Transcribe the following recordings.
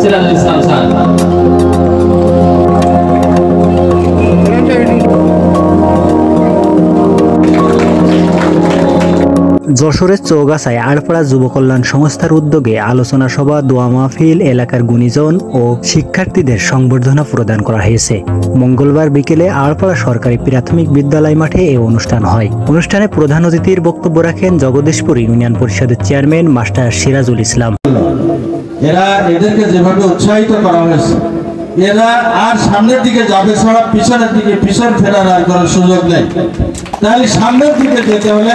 Sirajul Islam sir. যশোরের চৌগাছায় আড়পাড়া যুব কল্যাণ সংস্থার উদ্যোগে আলোচনা সভা, দোয়া মাহফিল, এলাকার গুণীজন ও শিক্ষার্থীদের সংবর্ধনা প্রদান করা হয়েছে। মঙ্গলবার বিকেলে আড়পাড়া সরকারি প্রাথমিক বিদ্যালয় মাঠে এই অনুষ্ঠান হয়। অনুষ্ঠানে প্রধান অতিথির বক্তব্য রাখেন জগদীশপুর ইউনিয়ন পরিষদের চেয়ারম্যান মাস্টার সিরাজুল ইসলাম। এদেরকে যেভাবে উৎসাহিত করা হয়েছে, এরা আর সামনের দিকে যাবে ছাড়া পিছনের দিকে পিছন ফেরার আর করার সুযোগ নেই। তাহলে সামনের দিকে যেতে হলে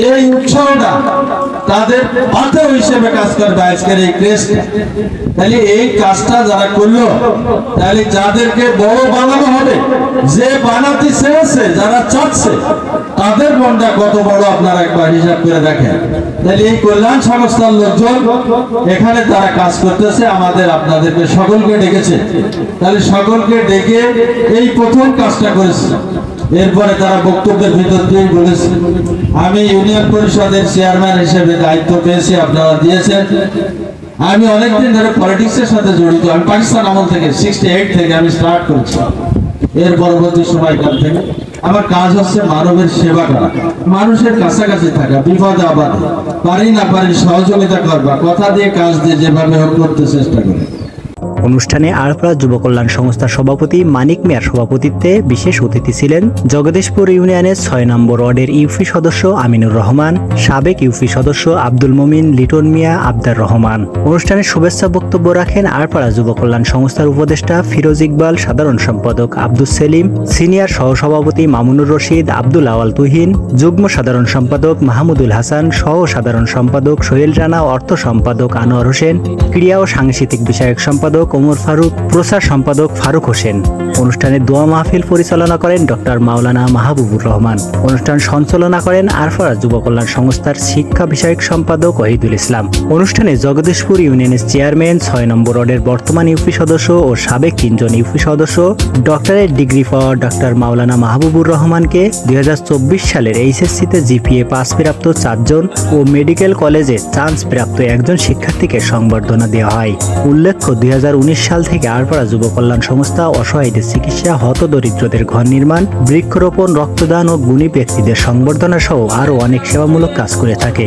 এই উৎসাহটা তাদের পাথর হিসেবে কাজ করবে আজকের এই ক্রেজটা। তাহলে এই কাজটা যারা করলো, তাহলে যাদেরকে বড় বানানো হবে, যে বানাতে চেয়েছে, যারা চাচ্ছে, তাদের মনটা কত বড় আপনারা একবার হিসাব করে দেখেন। তাহলে এই কল্যাণ সংস্থার লোকজন এখানে তারা কাজ করতেছে, আমাদের আপনাদেরকে সকলকে ডেকেছে। তাহলে সকলকে ডেকে এই প্রথম কাজটা করেছে। এরপরে তারা বক্তব্যের ভিতর দিয়ে বলেছে, আমি ইউনিয়ন পরিষদের চেয়ারম্যান হিসেবে দায়িত্ব পেয়েছি, আপনারা দিয়েছেন। আমি অনেকদিন ধরে পলিটিক্সের সাথে জড়িত। আমি পাকিস্তান আমল থেকে 68 থেকে আমি স্টার্ট করেছি। এর পরবর্তী সময়কাল থেকে আমার কাজ হচ্ছে মানবের সেবা করা, মানুষের কাছাকাছি থাকা, বিপদে আপদে পারি না পারি সহযোগিতা করবা, কথা দিয়ে কাজ দিয়ে যেভাবে হোক করতে চেষ্টা করি। অনুষ্ঠানে আড়পাড়া যুব কল্যাণ সংস্থার সভাপতি মানিক মিয়ার সভাপতিত্বে বিশেষ অতিথি ছিলেন জগদীশপুর ইউনিয়নের ৬ নম্বর ওয়ার্ডের ইউপি সদস্য আমিনুর রহমান, সাবেক ইউপি সদস্য আব্দুল মমিন, লিটন মিয়া, আবদার রহমান। অনুষ্ঠানে শুভেচ্ছা বক্তব্য রাখেন আড়পাড়া যুব কল্যাণ সংস্থার উপদেষ্টা ফিরোজ ইকবাল, সাধারণ সম্পাদক আব্দুল সেলিম, সিনিয়র সহসভাপতি মামুনুর রশিদ, আব্দুল আওয়াল তুহিন, যুগ্ম সাধারণ সম্পাদক মাহমুদুল হাসান, সহ সাধারণ সম্পাদক সোহেল রানা, অর্থ সম্পাদক আনোয়ার হোসেন, ক্রীড়া ও সাংস্কৃতিক বিষয়ক সম্পাদক ওমর ফারুক, প্রচার সম্পাদক ফারুক হোসেন। অনুষ্ঠানে দোয়া মাহফিল পরিচালনা করেন ডক্টর মাওলানা মাহবুবুর রহমান। অনুষ্ঠান সঞ্চালনা করেন আড়পাড়া যুব কল্যাণ সংস্থার শিক্ষা বিষয়ক সম্পাদক ওহিদুল ইসলাম। অনুষ্ঠানে জগদীশপুর ইউনিয়নের চেয়ারম্যান, ৬ নম্বর ওয়ার্ডের বর্তমান ইউপি সদস্য ও সাবেক ৩ জন ইউপি সদস্য, ডক্টরেট ডিগ্রি পাওয়া ডক্টর মাওলানা মাহবুবুর রহমানকে ২০২৪ সালের এইচএসসিতে জিপিএ পাস প্রাপ্ত ৪ জন ও মেডিকেল কলেজে চান্স প্রাপ্ত ১ জন শিক্ষার্থীকে সংবর্ধনা দেওয়া হয়। উল্লেখ্য, ২০১৯ সাল থেকে আড়পাড়া যুব কল্যাণ সংস্থা অসহায়দের চিকিৎসা, হতদরিদ্রদের ঘর নির্মাণ, বৃক্ষরোপণ, রক্তদান ও গুণী ব্যক্তিদের সংবর্ধনা সহ আরও অনেক সেবামূলক কাজ করে থাকে।